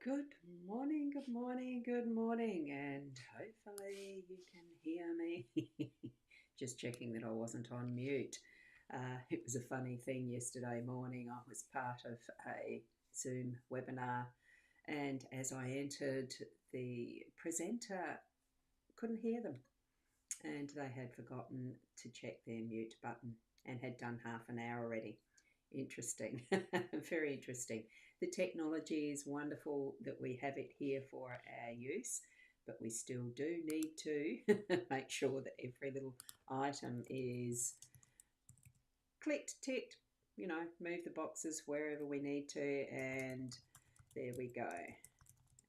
Good morning, good morning, good morning, and hopefully you can hear me. Just checking that I wasn't on mute. It was a funny thing yesterday morning. I was part of a Zoom webinar, and as I entered, the presenter couldn't hear them, and they had forgotten to check their mute button and had done half an hour already. Interesting, very interesting. The technology is wonderful that we have it here for our use, but we still do need to make sure that every little item is clicked, ticked, move the boxes wherever we need to, and there we go.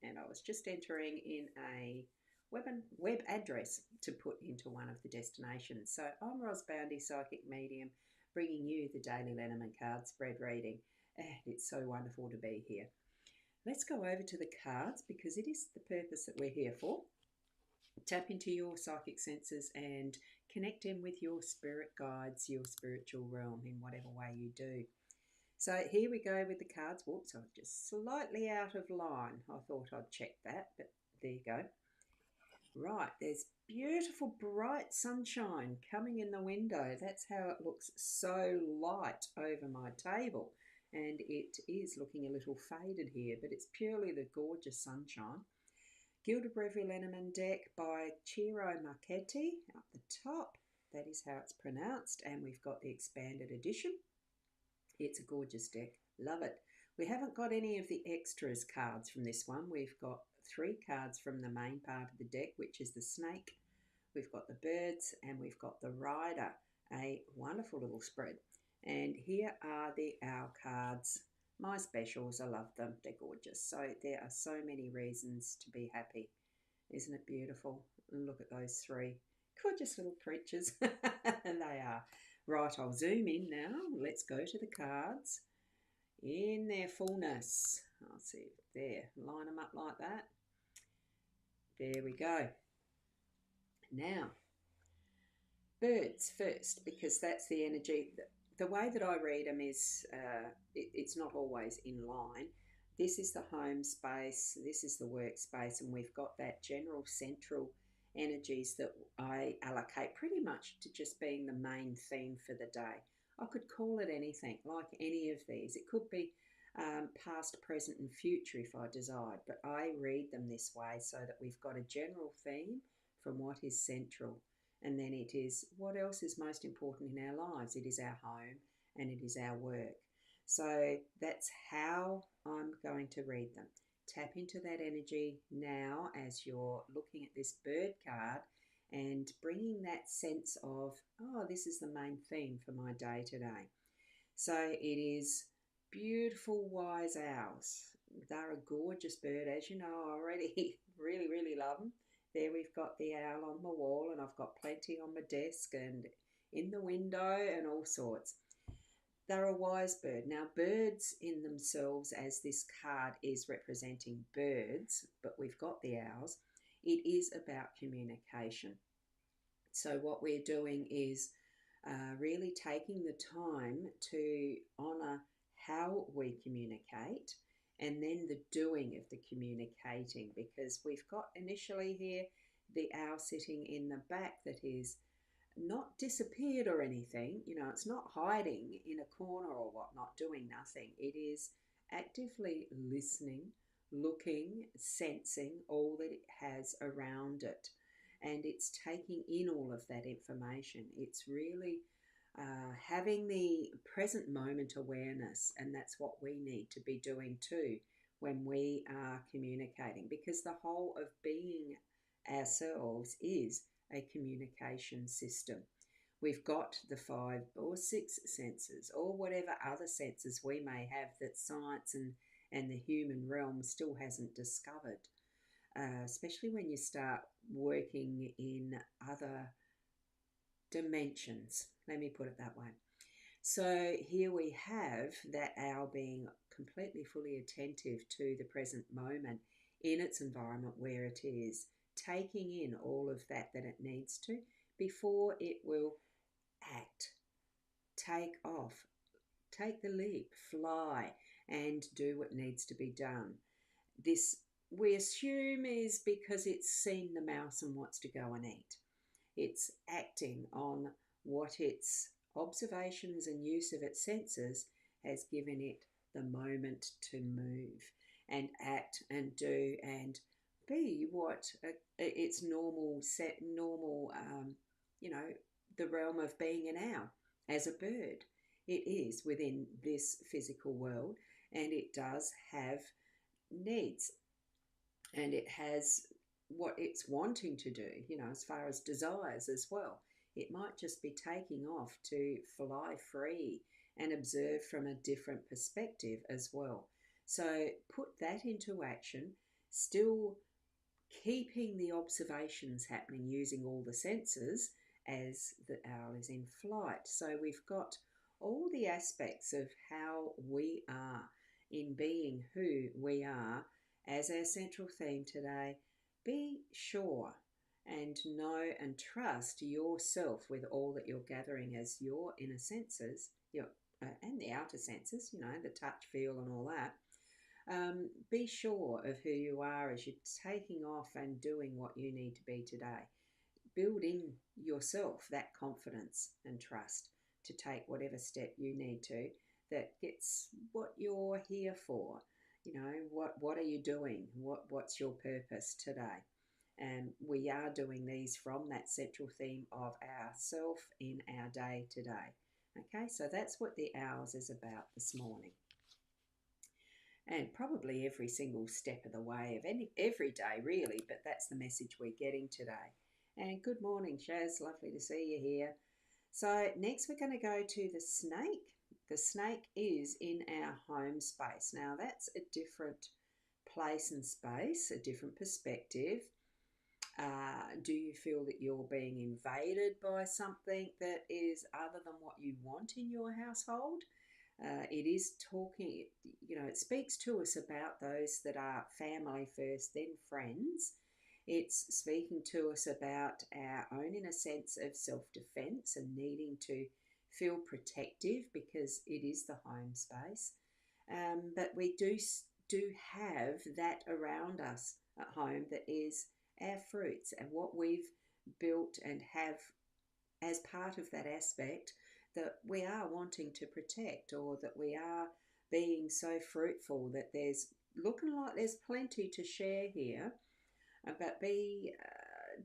And I was just entering in a web address to put into one of the destinations. So I'm Ros Boundy, Psychic Medium, bringing you the daily Lenormand card spread reading. And it's so wonderful to be here. Let's go over to the cards because it is the purpose that we're here for. Tap into your psychic senses and connect in with your spirit guides, your spiritual realm in whatever way you do. So here we go with the cards. Whoops, I'm just slightly out of line. I thought I'd check that, but there you go. Right, there's beautiful bright sunshine coming in the window. That's how it looks, so light over my table. And it is looking a little faded here, but it's purely the gorgeous sunshine. Gilda Breville Lenormand deck by Ciro Marchetti up the top. That is how it's pronounced. And we've got the expanded edition. It's a gorgeous deck. Love it. We haven't got any of the extras cards from this one. We've got 3 cards from the main part of the deck, which is the snake. We've got the birds and we've got the rider. A wonderful little spread. And here are the owl cards. My specials, I love them. They're gorgeous. So there are so many reasons to be happy. Isn't it beautiful? Look at those 3 gorgeous little creatures. And they are. Right, I'll zoom in now. Let's go to the cards in their fullness. I'll see if there, line them up like that. There we go. Now, birds first, because that's the energy. The way that I read them is, it's not always in line. This is the home space, this is the workspace, and we've got that general central energies that I allocate pretty much to just being the main theme for the day. I could call it anything, like any of these. It could be past, present, and future if I desired, but I read them this way so that we've got a general theme from what is central. And then it is what else is most important in our lives. It is our home and it is our work. So that's how I'm going to read them. Tap into that energy now as you're looking at this bird card and bringing that sense of, oh, this is the main theme for my day today. So it is beautiful wise owls. They're a gorgeous bird. As you know, I already really, really love them. There we've got the owl on the wall, and I've got plenty on my desk and in the window and all sorts. They're a wise bird. Now, birds in themselves, as this card is representing birds, but we've got the owls, it is about communication. So what we're doing is really taking the time to honour how we communicate and then the doing of the communicating, because we've got initially here the owl sitting in the back that is not disappeared or anything. It's not hiding in a corner or whatnot, doing nothing. It is actively listening, looking, sensing all that it has around it. And it's taking in all of that information. It's really having the present moment awareness, and that's what we need to be doing too when we are communicating, because the whole of being ourselves is a communication system. We've got the 5 or 6 senses, or whatever other senses we may have that science and the human realm still hasn't discovered, especially when you start working in other dimensions. Let me put it that way. So here we have that owl being completely fully attentive to the present moment in its environment where it is, taking in all of that it needs to before it will act, take off, take the leap, fly, and do what needs to be done. this, we assume, is because it's seen the mouse and wants to go and eat. It's acting on what its observations and use of its senses has given it the moment to move and act and do and be what its normal, you know, the realm of being an owl as a bird. It is within this physical world, and it does have needs, and it has what it's wanting to do, as far as desires as well. It might just be taking off to fly free and observe from a different perspective as well. So put that into action, still keeping the observations happening using all the senses as the owl is in flight. So we've got all the aspects of how we are in being who we are as our central theme today. Be sure and know and trust yourself with all that you're gathering as your inner senses, and the outer senses, the touch, feel, and all that. Be sure of who you are as you're taking off and doing what you need to be today. Build in yourself that confidence and trust to take whatever step you need to that gets what you're here for. What are you doing? What's your purpose today? And we are doing these from that central theme of ourself in our day today. Okay, so that's what the hours is about this morning. And probably every single step of the way of every day, really, but that's the message we're getting today. And good morning, Shaz. Lovely to see you here. So next we're going to go to the snake. The snake is in our home space. Now that's a different place and space, a different perspective. Do you feel that you're being invaded by something that is other than what you want in your household? It is talking, it speaks to us about those that are family first, then friends. It's speaking to us about our own inner sense of self-defense and needing to feel protective because it is the home space. But we do have that around us at home that is our fruits and what we've built and have as part of that aspect that we are wanting to protect, or that we are being so fruitful that there's looking like there's plenty to share here. But be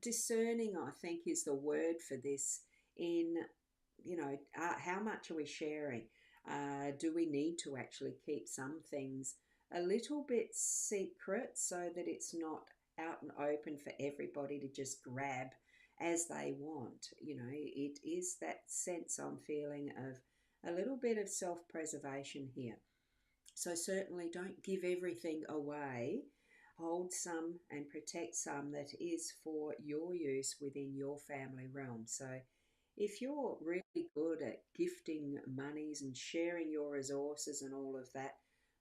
discerning, I think, is the word for this. In how much are we sharing? Do we need to actually keep some things a little bit secret so that it's not out and open for everybody to just grab as they want? It is that sense I'm feeling of a little bit of self-preservation here. So certainly don't give everything away. Hold some and protect some that is for your use within your family realm. So if you're really good at gifting monies and sharing your resources and all of that,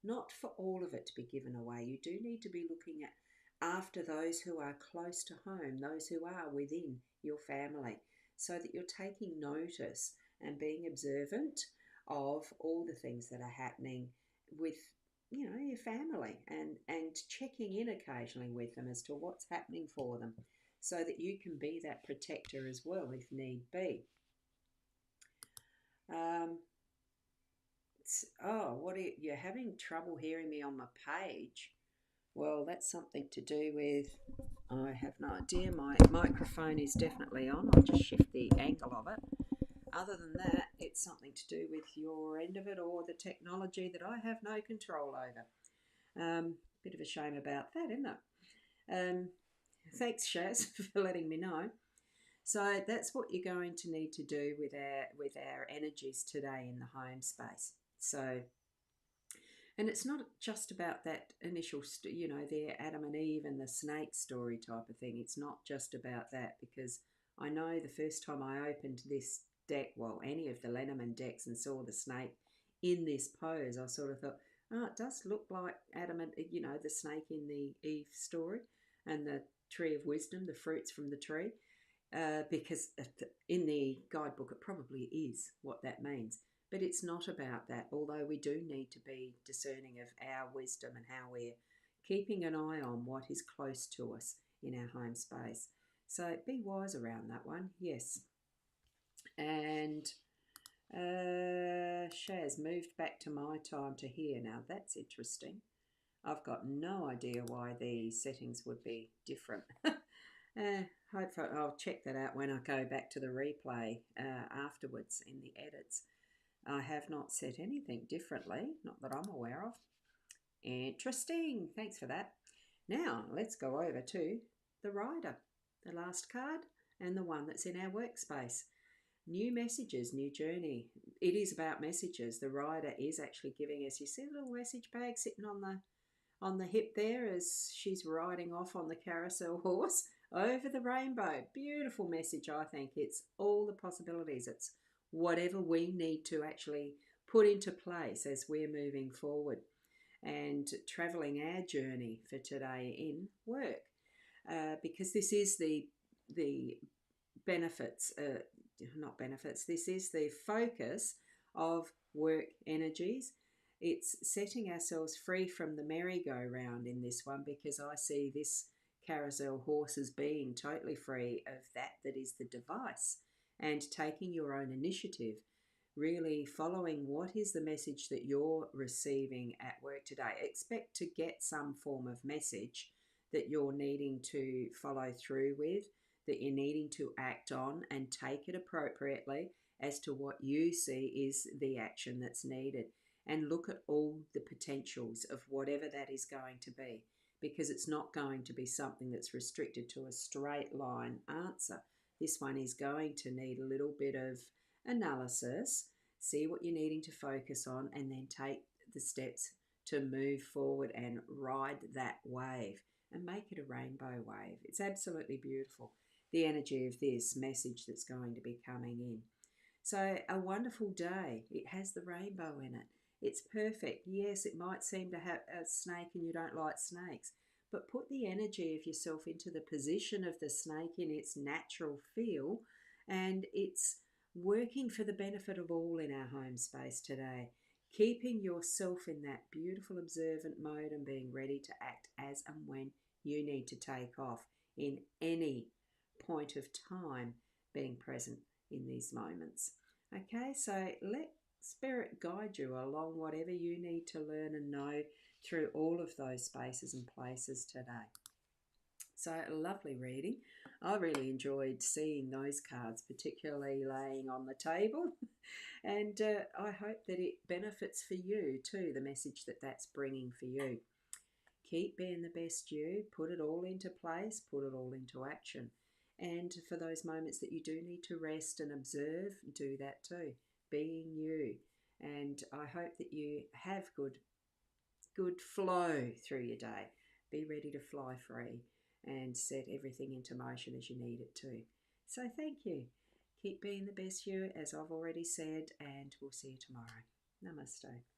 not for all of it to be given away. You do need to be looking at after those who are close to home, those who are within your family, so that you're taking notice and being observant of all the things that are happening with your family, and checking in occasionally with them as to what's happening for them, so that you can be that protector as well if need be. You're having trouble hearing me on my page? Well, that's something to do with, I have no idea, my microphone is definitely on. I'll just shift the angle of it. Other than that, it's something to do with your end of it or the technology that I have no control over. Bit of a shame about that, isn't it? Thanks, Shaz, for letting me know. So that's what you're going to need to do with our energies today in the home space. So, and it's not just about that initial, the Adam and Eve and the snake story type of thing. It's not just about that, because I know the first time I opened this deck, well, any of the Lenormand decks, and saw the snake in this pose, I sort of thought, oh, it does look like Adam and, the snake in the Eve story and the tree of wisdom, the fruits from the tree. Because in the guidebook it probably is what that means. But it's not about that, although we do need to be discerning of our wisdom and how we're keeping an eye on what is close to us in our home space. So be wise around that one, yes. And Shaz moved back to my time to here. Now that's interesting. I've got no idea why the settings would be different. Hopefully I'll check that out when I go back to the replay afterwards in the edits. I have not set anything differently, not that I'm aware of. Interesting, thanks for that. Now let's go over to the rider, the last card, and the one that's in our workspace. New messages, new journey. It is about messages. The rider is actually giving us, you see a little message bag sitting on the hip there as she's riding off on the carousel horse over the rainbow. Beautiful message, I think. It's all the possibilities. It's whatever we need to actually put into place as we're moving forward and travelling our journey for today in work. Because this is the benefits, not benefits, this is the focus of work energies. It's setting ourselves free from the merry-go-round in this one, because I see this carousel horse as being totally free of that is the device, and taking your own initiative, really following what is the message that you're receiving at work today. Expect to get some form of message that you're needing to follow through with, that you're needing to act on and take it appropriately as to what you see is the action that's needed. And look at all the potentials of whatever that is going to be, because it's not going to be something that's restricted to a straight line answer. This one is going to need a little bit of analysis, see what you're needing to focus on, and then take the steps to move forward and ride that wave and make it a rainbow wave. It's absolutely beautiful, the energy of this message that's going to be coming in. So a wonderful day. It has the rainbow in it. It's perfect. Yes, it might seem to have a snake and you don't like snakes, but put the energy of yourself into the position of the snake in its natural feel, and it's working for the benefit of all in our home space today. Keeping yourself in that beautiful observant mode and being ready to act as and when you need to take off in any point of time, being present in these moments. Okay, so let Spirit guide you along whatever you need to learn and know through all of those spaces and places today. So a lovely reading. I really enjoyed seeing those cards, particularly laying on the table. And I hope that it benefits for you too, the message that that's bringing for you. Keep being the best you, put it all into place, put it all into action. And for those moments that you do need to rest and observe, do that too, being you. And I hope that you have good flow through your day. Be ready to fly free and set everything into motion as you need it to. So thank you. Keep being the best you, as I've already said, and we'll see you tomorrow. Namaste.